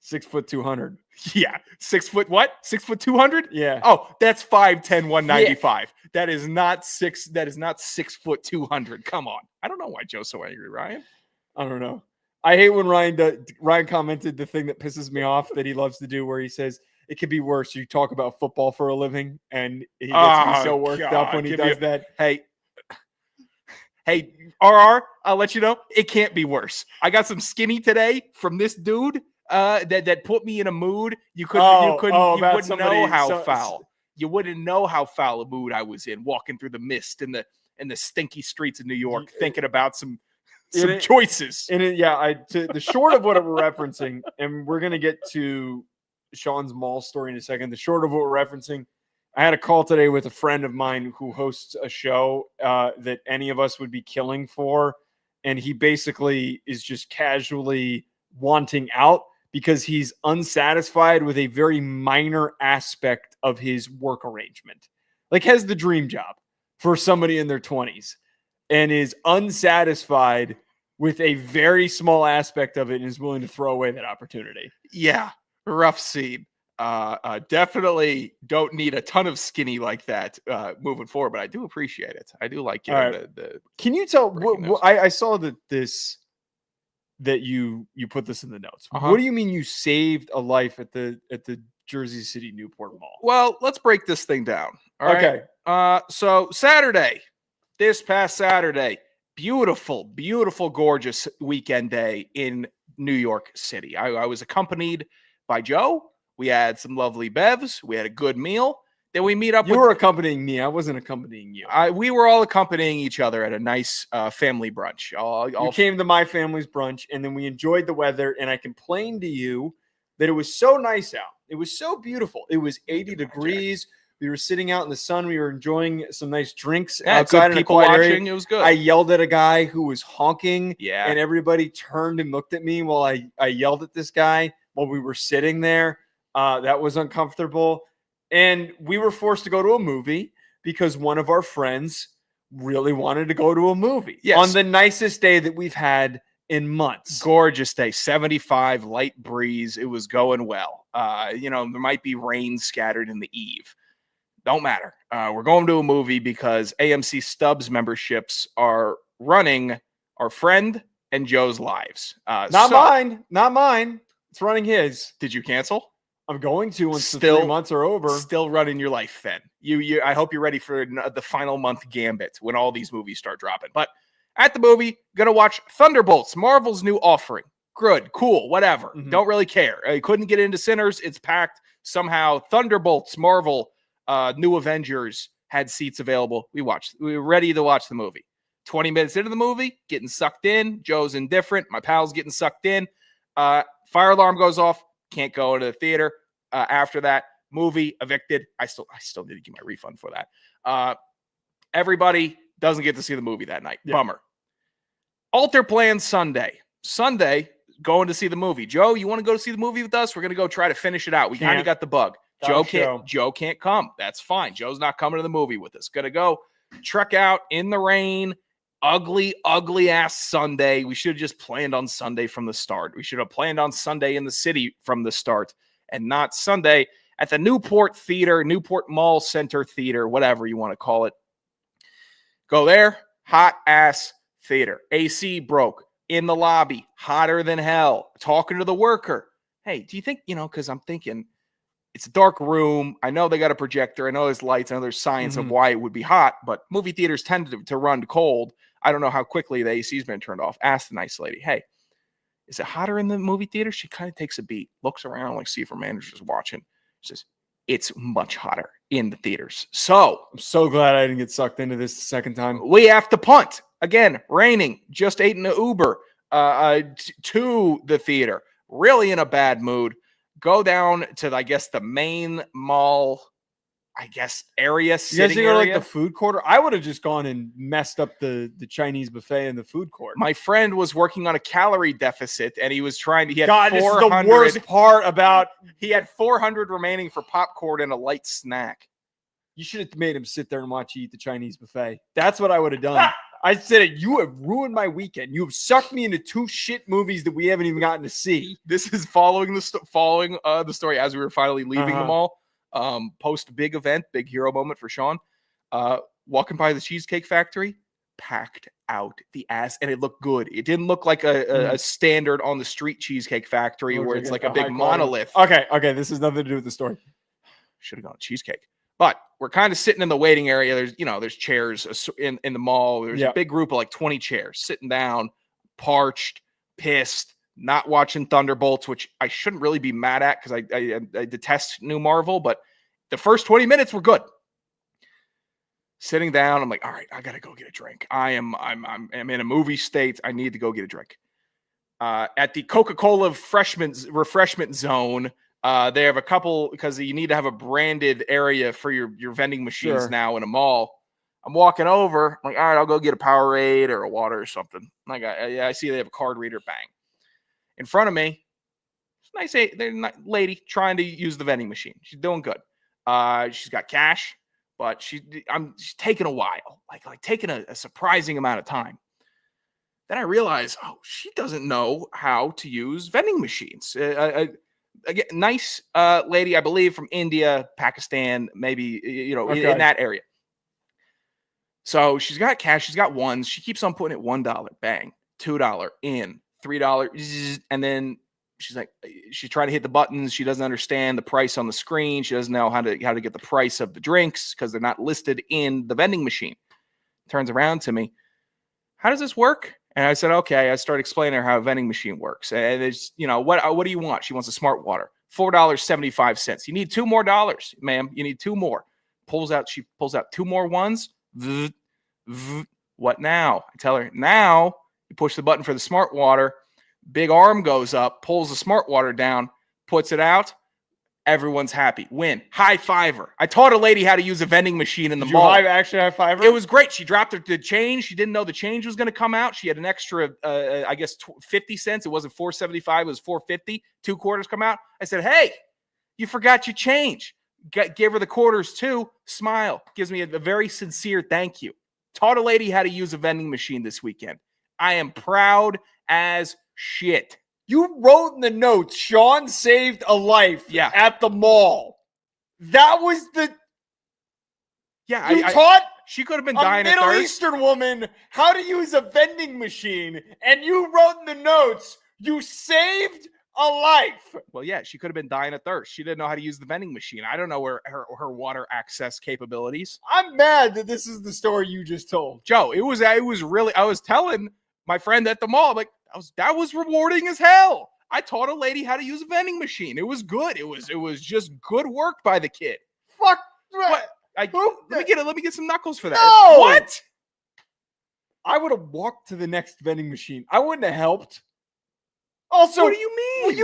6'200". Yeah, 6 foot what? 6'200"? Yeah. Oh, that's 5'10", 195. Yeah. That is not 6'200". Come on. I don't know why Joe's so angry, Ryan. I don't know. I hate when Ryan commented the thing that pisses me off that he loves to do, where he says it could be worse. You talk about football for a living, and he gets me so worked up when he does that. Hey, RR, I'll let you know it can't be worse. I got some skinny today from this dude that put me in a mood. You wouldn't know how foul. You wouldn't know how foul a mood I was in, walking through the mist in the stinky streets of New York, thinking about some choices. The short of what we're referencing, and we're gonna get to Sean's mall story in a second. The short of what we're referencing, I had a call today with a friend of mine who hosts a show that any of us would be killing for, and he basically is just casually wanting out because he's unsatisfied with a very minor aspect of his work arrangement. Has the dream job for somebody in their 20s and is unsatisfied with a very small aspect of it and is willing to throw away that opportunity. Yeah, rough scene. Definitely don't need a ton of skinny like that moving forward, but I do appreciate it. I do like the Can you tell? I saw that you put this in the notes. Uh-huh. What do you mean you saved a life at the Jersey City Newport Mall? Well, let's break this thing down. All right. Okay. So this past Saturday, beautiful, gorgeous weekend day in New York City. I was accompanied by Joe. We had some lovely bevs. We had a good meal. Then we meet up. You were accompanying me. I wasn't accompanying you. We were all accompanying each other at a nice family brunch. You came to my family's brunch, and then we enjoyed the weather, and I complained to you that it was so nice out. It was so beautiful. It was 80 degrees. We were sitting out in the sun. We were enjoying some nice drinks outside in a quiet area. It was good. I yelled at a guy who was honking, Yeah. and everybody turned and looked at me while I yelled at this guy while we were sitting there. That was uncomfortable. And we were forced to go to a movie because one of our friends really wanted to go to a movie on the nicest day that we've had in months. Gorgeous day, 75, light breeze. It was going well. There might be rain scattered in the eve. Don't matter. We're going to a movie because AMC Stubs memberships are running our friend and Joe's lives. Not mine. It's running his. Did you cancel? I'm going to once the 3 months are over. Still running your life, then. I hope you're ready for the final month gambit when all these movies start dropping. But at the movie, gonna watch Thunderbolts, Marvel's new offering. Good, cool, whatever. Mm-hmm. Don't really care. I couldn't get into Sinners. It's packed. Somehow, Thunderbolts, Marvel, New Avengers had seats available. We were ready to watch the movie. 20 minutes into the movie, getting sucked in. Joe's indifferent. My pal's getting sucked in. Fire alarm goes off. Can't go into the theater. After that, movie evicted. I still need to get my refund for that. Everybody doesn't get to see the movie that night. Yeah. Bummer. Alter plans Sunday. Going to see the movie. Joe, you want to go to see the movie with us? We're going to go try to finish it out. We kind of got the bug. Joe can't come. That's fine. Joe's not coming to the movie with us. Gonna go trek out in the rain. Ugly ass Sunday. We should have just planned on Sunday from the start. We should have planned on Sunday in the city from the start and not Sunday at the Newport Mall Center Theater, whatever you want to call it. Go there. Hot ass theater. AC broke in the lobby. Hotter than hell. Talking to the worker. Hey, do you think, because I'm thinking, it's a dark room. I know they got a projector. I know there's lights. I know there's science of why it would be hot, but movie theaters tend to run cold. I don't know how quickly the AC's been turned off. Ask the nice lady, hey, is it hotter in the movie theater? She kind of takes a beat, looks around, see if her manager's watching. She says, it's much hotter in the theaters. So I'm so glad I didn't get sucked into this the second time. We have to punt. Again, raining. Just ate in an Uber to the theater. Really in a bad mood. Go down to, the main mall, area. You guys go to like the food court? I would have just gone and messed up the Chinese buffet in the food court. My friend was working on a calorie deficit, and he was trying to. This is the worst part about. He had 400 remaining for popcorn and a light snack. You should have made him sit there and watch you eat the Chinese buffet. That's what I would have done. I said, you have ruined my weekend. You have sucked me into 2 shit movies that we haven't even gotten to see. This is following the story as we were finally leaving the mall. Post big event, big hero moment for Sean. Walking by the Cheesecake Factory, packed out the ass, and it looked good. It didn't look like a standard on the street Cheesecake Factory where it's like a big monolith. Okay, this has nothing to do with the story. Should have gone cheesecake. But we're kind of sitting in the waiting area. There's chairs in the mall. There's a big group of like 20 chairs sitting down, parched, pissed, not watching Thunderbolts, which I shouldn't really be mad at because I detest new Marvel. But the first 20 minutes were good. Sitting down, I'm like, all right, I gotta go get a drink. I'm in a movie state. I need to go get a drink. At the Coca-Cola refreshment zone. They have a couple because you need to have a branded area for your vending machines now in a mall. I'm walking over. I'm like, all right, I'll go get a Powerade or a water or something. I see they have a card reader. Bang. In front of me, nice lady trying to use the vending machine. She's doing good. She's got cash, but she's taking a while, like taking a surprising amount of time. Then I realize, she doesn't know how to use vending machines. Again, nice lady, I believe, from India, Pakistan, maybe, in that area. So she's got cash. She's got ones. She keeps on putting it $1, bang, $2 in, $3, and then she's trying to hit the buttons. She doesn't understand the price on the screen. She doesn't know how to get the price of the drinks because they're not listed in the vending machine. Turns around to me. How does this work? And I said, okay. I started explaining her how a vending machine works. And it's, what do you want? She wants a smart water. $4.75. You need $2 more, ma'am. You need 2 more. pulls out 2 more ones. What now? I tell her, now you push the button for the smart water. Big arm goes up, pulls the smart water down, puts it out. Everyone's happy. Win. High fiver. I taught a lady how to use a vending machine in the mall. Actually high fiver? It was great. She dropped the change. She didn't know the change was going to come out. She had an extra, 50 cents. It wasn't $4.75. It was $4.50. 2 quarters come out. I said, hey, you forgot your change. Gave her the quarters too. Smile. Gives me a very sincere thank you. Taught a lady how to use a vending machine this weekend. I am proud as shit. You wrote in the notes, Sean saved a life at the mall. That was the... Yeah, you taught she could have been dying of thirst. A Middle Eastern woman how to use a vending machine, and you wrote in the notes, you saved a life. Well, yeah, she could have been dying of thirst. She didn't know how to use the vending machine. I don't know her water access capabilities. I'm mad that this is the story you just told. Joe, it was really, I was telling my friend at the mall, I'm like, that was rewarding as hell. I taught a lady how to use a vending machine. It was good. It was just good work by the kid. Fuck. What? Let me get some knuckles for that. No! What? I would have walked to the next vending machine. I wouldn't have helped. Also, what do you mean? Well,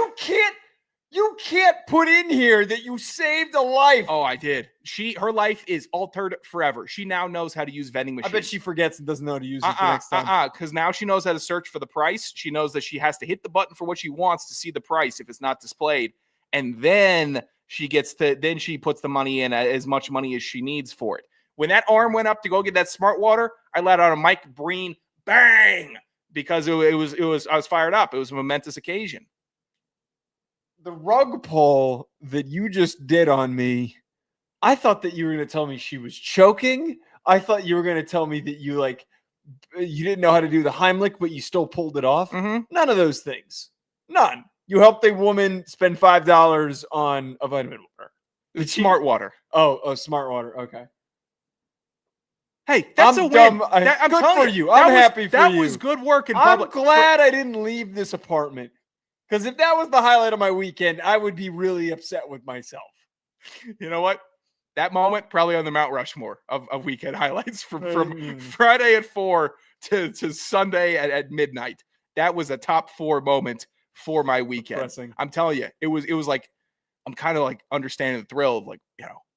you can't put in here that you saved a life. Oh, I did. Her life is altered forever. She now knows how to use vending machines. I bet she forgets and doesn't know how to use it the next time. Because now she knows how to search for the price. She knows that she has to hit the button for what she wants to see the price if it's not displayed. And then she puts the money in, as much money as she needs for it. When that arm went up to go get that smart water, I let out a Mike Breen bang because I was fired up. It was a momentous occasion. The rug pull that you just did on me, I thought that you were going to tell me she was choking. I thought you were going to tell me that you didn't know how to do the Heimlich, but you still pulled it off. Mm-hmm. None of those things. None. You helped a woman spend $5 on a vitamin water. It's smart water. Oh, smart water. Okay. Hey, that's a dumb. win. I'm good telling for you. I'm happy for you. That was good work in public. I'm glad I didn't leave this apartment. Because if that was the highlight of my weekend, I would be really upset with myself. You know what? That moment, probably on the Mount Rushmore of weekend highlights from Friday at 4 to Sunday at midnight. That was a top 4 moment for my weekend. Depressing. I'm telling you, it was like, I'm kind of like understanding the thrill of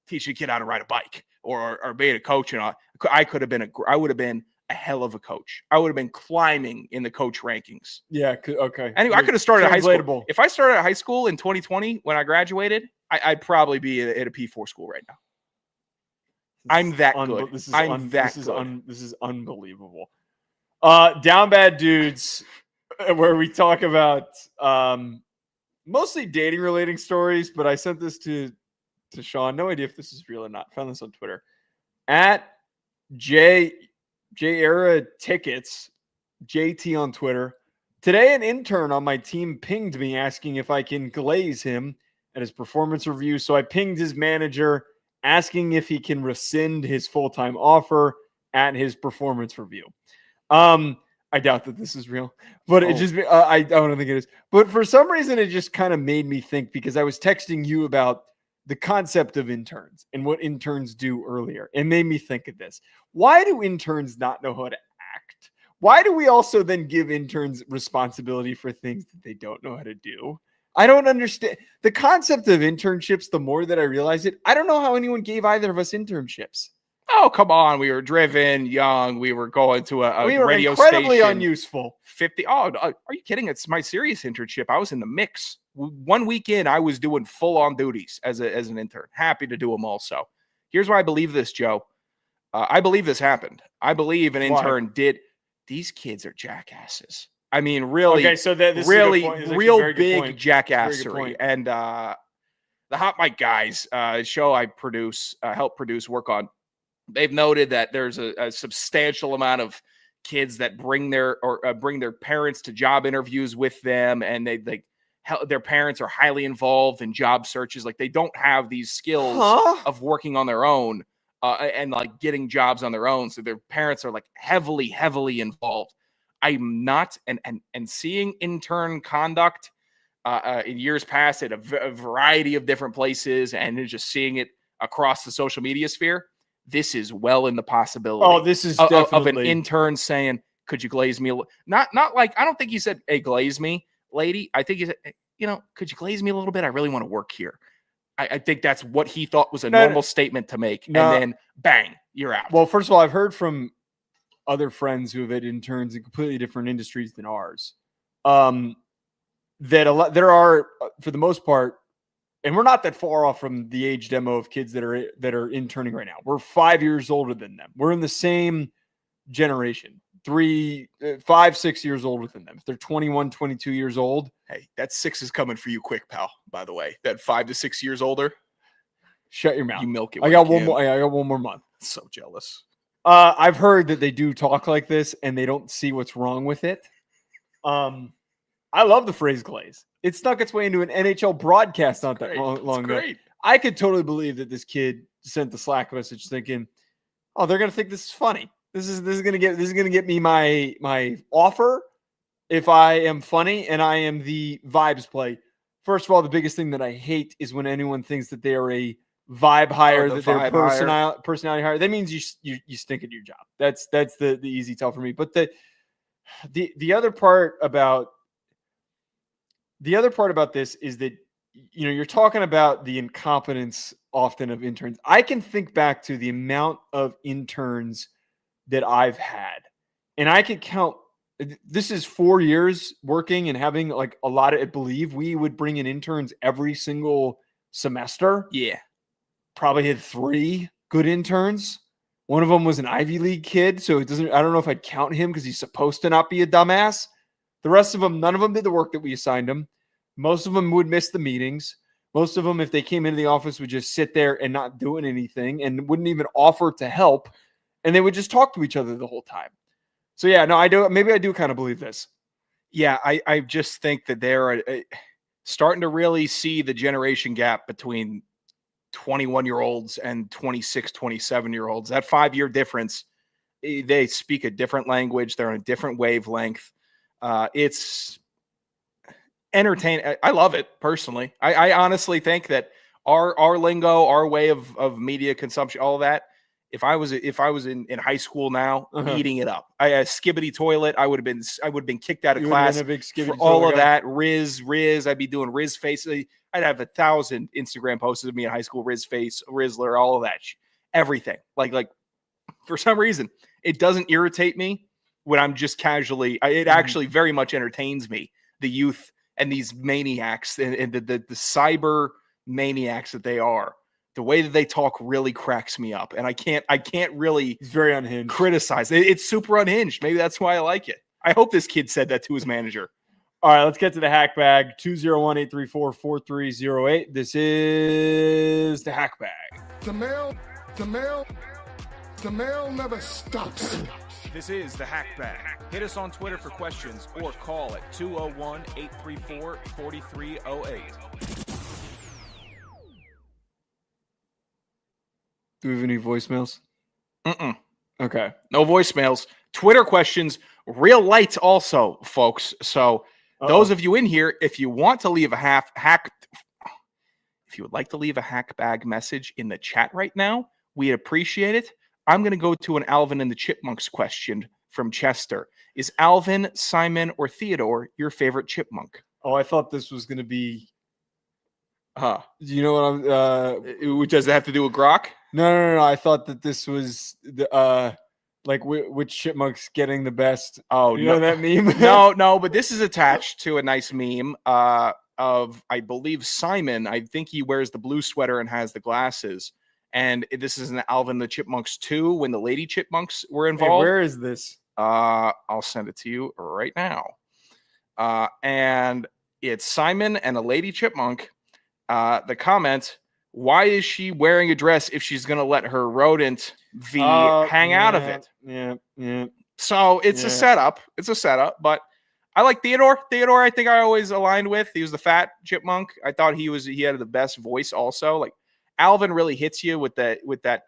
teaching a kid how to ride a bike or being a coach. And I would have been a hell of a coach. I would have been climbing in the coach rankings. Yeah. Okay. Anyway, I could have started at high school. If I started at high school in 2020 when I graduated, I'd probably be at a P4 school right now. I'm that good. This is unbelievable. Down Bad Dudes, where we talk about mostly dating relating stories, but I sent this to Sean. No idea if this is real or not. Found this on Twitter. At J Era Tickets, JT on Twitter. Today, an intern on my team pinged me asking if I can glaze him at his performance review. So I pinged his manager asking if he can rescind his full-time offer at his performance review. I doubt that this is real, but it just, I don't think it is. But for some reason, it just kind of made me think, because I was texting you about the concept of interns and what interns do earlier. It made me think of this. Why do interns not know how to act? Why do we also then give interns responsibility for things that they don't know how to do? I don't understand the concept of internships. The more that I realize it, I don't know how anyone gave either of us internships. Oh, come on. We were driven, young. We were going to a we were radio incredibly station. Unuseful. 50. Oh, are you kidding? It's my serious internship. I was in the mix. 1 weekend, I was doing full-on duties as an intern. Happy to do them also. Here's why I believe this, Joe. I believe this happened. I believe an intern did. These kids are jackasses. I mean, really, okay, so this really, is real big jackassery. And the Hot Mic guys, show I help produce, work on, they've noted that there's a substantial amount of kids that bring their parents to job interviews with them, and their parents are highly involved in job searches. Like, they don't have these skills of working on their own and like getting jobs on their own. So their parents are like heavily involved. I'm not, and seeing intern conduct in years past at a variety of different places, and just seeing it across the social media sphere, this is well in the possibility. Oh, this is of definitely an intern saying, "Could you glaze me?" Not like, I don't think he said, "Hey, glaze me, lady." I think he said, "Could you glaze me a little bit? I really want to work here." I think that's what he thought was a normal statement to make, and then bang, you're out. Well, first of all, I've heard from other friends who have had interns in completely different industries than ours, that there are, for the most part, and we're not that far off from the age demo of kids that are interning right now. We're 5 years older than them. We're in the same generation, 5, 6 years older than them. If they're 21, 22 years old. Hey, that 6 is coming for you quick, pal, by the way. That 5 to 6 years older. Shut your mouth. You milk it. I got one more. I got one more month. So jealous. I've heard that they do talk like this and they don't see what's wrong with it. I love the phrase glaze. It snuck its way into an NHL broadcast not that long ago. I could totally believe that this kid sent the Slack message thinking, "Oh, they're gonna think this is funny. This is gonna get me my offer if I am funny and I am the vibes play." First of all, the biggest thing that I hate is when anyone thinks that they are a vibe hire, that they're personality hire. That means you stink at your job. That's the easy tell for me. But the other part about this is that, you're talking about the incompetence often of interns. I can think back to the amount of interns that I've had, and I could count. This is 4 years working and having like a lot of, I believe we would bring in interns every single semester. Yeah. Probably had 3 good interns. One of them was an Ivy League kid, so I don't know if I'd count him because he's supposed to not be a dumbass. The rest of them, none of them did the work that we assigned them. Most of them would miss the meetings. Most of them, if they came into the office, would just sit there and not doing anything and wouldn't even offer to help. And they would just talk to each other the whole time. So yeah, no, I do kind of believe this. Yeah, I just think that they're starting to really see the generation gap between 21-year-olds and 26, 27-year-olds. That 5-year difference, they speak a different language. They're on a different wavelength. It's entertaining. I love it personally. I honestly think that our lingo, our way of media consumption, all of that, if I was in high school now, eating it up. I had a skibbity toilet. I would have been kicked out of class for all of that. Riz. I'd be doing Riz face. I'd have 1,000 Instagram posts of me in high school. Riz face, Rizzler, all of that. Everything. Like for some reason, it doesn't irritate me when I'm just casually. It actually very much entertains me. The youth and these maniacs and the cyber maniacs that they are. The way that they talk really cracks me up, and I can't really. It's very unhinged. Criticize it. It's super unhinged. Maybe that's why I like it. I hope this kid said that to his manager. All right, let's get to the hack bag. 201-834-4308. This is the hack bag. The mail never stops. This is the hack bag. Hit us on Twitter for questions or call at 201-834-4308. Do we have any voicemails? Okay. No voicemails. Twitter questions, real light also, folks. So those of you in here, if you want to leave if you would like to leave a hack bag message in the chat right now, we'd appreciate it. I'm going to go to an Alvin and the Chipmunks question from Chester. Is Alvin, Simon, or Theodore your favorite chipmunk? Oh, I thought this was going to be. Do you know what I'm? Does it have to do with Grok? No. I thought that this was the like which chipmunk's getting the best. Oh, you know that meme? No, but this is attached to a nice meme of, I believe, Simon. I think he wears the blue sweater and has the glasses. And this is an Alvin the Chipmunks 2 when the lady chipmunks were involved. Hey, where is this? I'll send it to you right now. And it's Simon and a lady chipmunk. The comment, why is she wearing a dress if she's going to let her rodent hang out of it? Yeah. So it's a setup. It's a setup, but I like Theodore. I think I always aligned with. He was the fat chipmunk. I thought he had the best voice also. Like Alvin really hits you with that.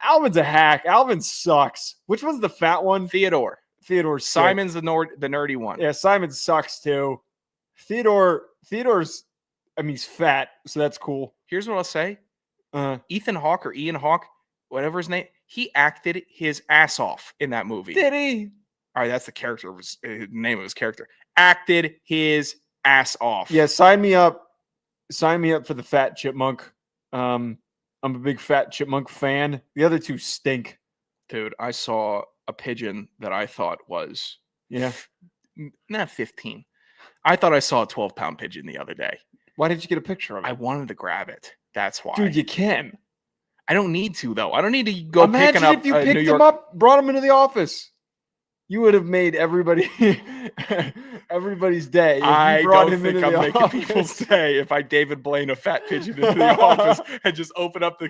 Alvin's a hack. Alvin sucks. Which one's the fat one? Theodore. Simon's the nerdy one. Yeah, Simon sucks too. Theodore's, I mean, he's fat, so that's cool. Here's what I'll say. Ethan Hawke or Ian Hawke, whatever his name, he acted his ass off in that movie. Did he? All right, that's the character of his name of his character. Acted his ass off. Yeah, sign me up. Sign me up for the Fat Chipmunk. I'm a big Fat Chipmunk fan. The other two stink. Dude, I saw a pigeon that I thought was not 15. I thought I saw a 12-pound pigeon the other day. Why didn't you get a picture of it? I wanted to grab it. That's why. Dude, you can. I don't need to, though. I don't need to go Imagine picking up if you New picked York. him up, brought him into the office. You would have made everybody's day. If you I brought don't him think into I'm the making office. people's day if I David Blaine a fat pigeon into the office and just open up the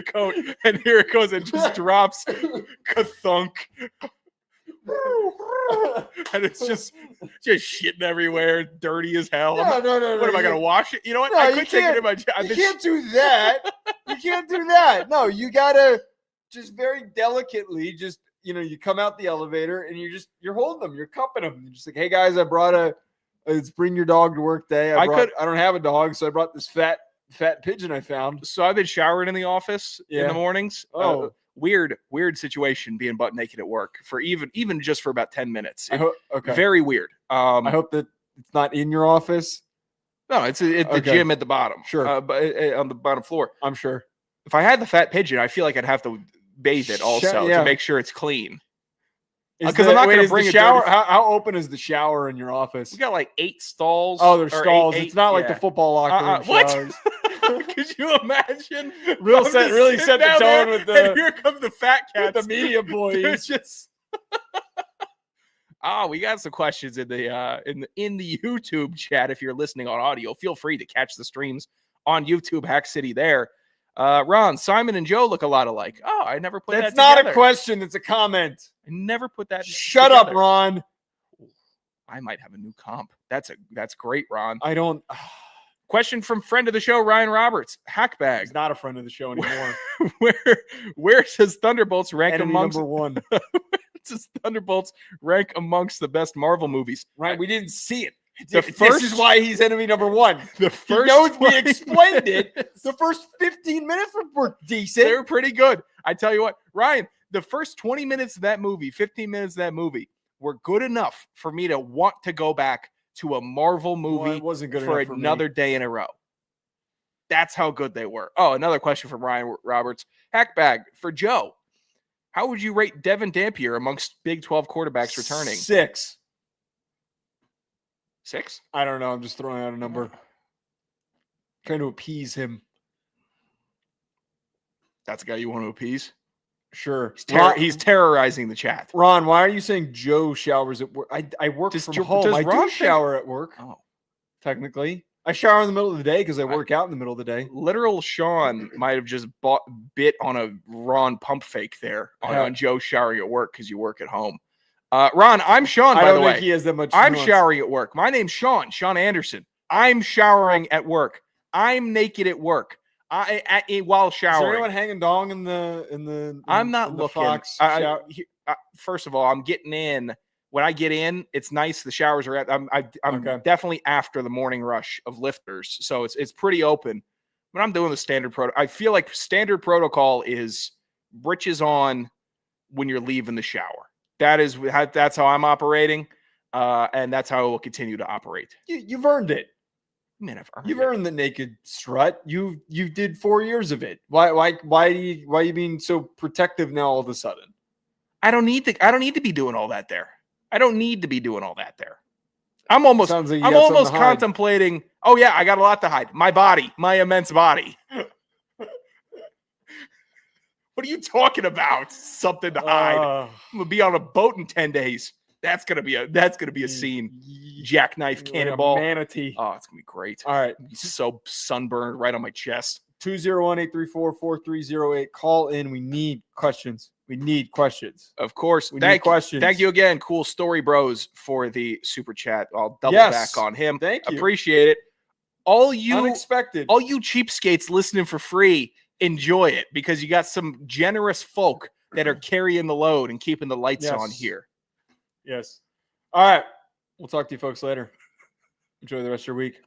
coat and here it goes and just drops ka-thunk. And it's just shitting everywhere, dirty as hell. No. What am I gonna wash it? You know what? No, I you could take it in my. You can't do that. You can't do that. No, you gotta just very delicately just you come out the elevator and you're holding them, you're cupping them. You're just like, hey guys, I brought it's bring your dog to work day. I don't have a dog, so I brought this fat pigeon I found. So I've been showering in the office in the mornings. Oh. Weird situation being butt naked at work for even just for about 10 minutes. Okay. Very weird. I hope that it's not in your office. No, it's at the gym at the bottom. Sure. But on the bottom floor. I'm sure. If I had the fat pigeon, I feel like I'd have to bathe it also to make sure it's clean. Because I'm not going to bring a a shower. dirty... How open is the shower in your office? We got like 8 stalls. Oh, there's or stalls. Eight, it's not like the football locker room what? showers. Could you imagine? Really set the tone with the. And here comes the fat cats, the media boys. It's just. We got some questions in the YouTube chat. If you're listening on audio, feel free to catch the streams on YouTube. Hack City there. Ron, Simon and Joe look a lot alike. Oh, I never put That's that not together. a question. It's a comment. I never put that. Shut together. up, Ron. I might have a new comp. That's great, Ron. I don't. Question from friend of the show, Ryan Roberts. Hackbag. He's not a friend of the show anymore. Where does Thunderbolts rank Enemy amongst number one? Does Thunderbolts rank amongst the best Marvel movies? Right, we didn't see it. This is why he's enemy number one. The first we explained it. The first 15 minutes were decent. They were pretty good. I tell you what, Ryan, the first 20 minutes of that movie, 15 minutes of that movie were good enough for me to want to go back to a Marvel movie wasn't good for enough another day in a row. That's how good they were. Oh, another question from Ryan Roberts. Hackbag for Joe. How would you rate Devin Dampier amongst Big 12 quarterbacks returning? 6. 6? I don't know. I'm just throwing out a number. Trying to appease him. That's a guy you want to appease? Sure. He's terrorizing the chat. Ron, why are you saying Joe showers at work? I work from home. I do shower at work. Oh, technically. I shower in the middle of the day because I work out in the middle of the day. Literal Sean might have just bit on a Ron pump fake there on Joe showering at work because you work at home. Ron, I'm Sean, by the way. He has that much I'm nuance. showering at work. My name's Sean Anderson. I'm showering at work. I'm naked at work. While showering. Is there anyone hanging dong in the I'm not in looking. the Fox shower? First of all, I'm getting in. When I get in, it's nice. The showers are I'm Okay. definitely after the morning rush of lifters, so it's pretty open. But I'm doing the standard protocol. I feel like standard protocol is britches on when you're leaving the shower. That's how I'm operating, and that's how I will continue to operate. You've earned it. Man, You've earned the naked strut. You did 4 years of it. Why are you being so protective now all of a sudden? I don't need to be doing all that there. I don't need to be doing all that there. I'm almost contemplating. Oh yeah, I got a lot to hide. My body, my immense body. What are you talking about? Something to hide. I'm gonna be on a boat in 10 days. That's gonna be a scene. Jackknife cannonball. Like a manatee. Oh, it's gonna be great. All right. Be so sunburned right on my chest. 201-834-4308. Call in. We need questions. Of course. Questions. Thank you again, Cool Story Bros, for the super chat. I'll double back on him. Thank you. Appreciate it. Unexpected. All you cheapskates listening for free, enjoy it because you got some generous folk that are carrying the load and keeping the lights on here. Yes. All right. We'll talk to you folks later. Enjoy the rest of your week.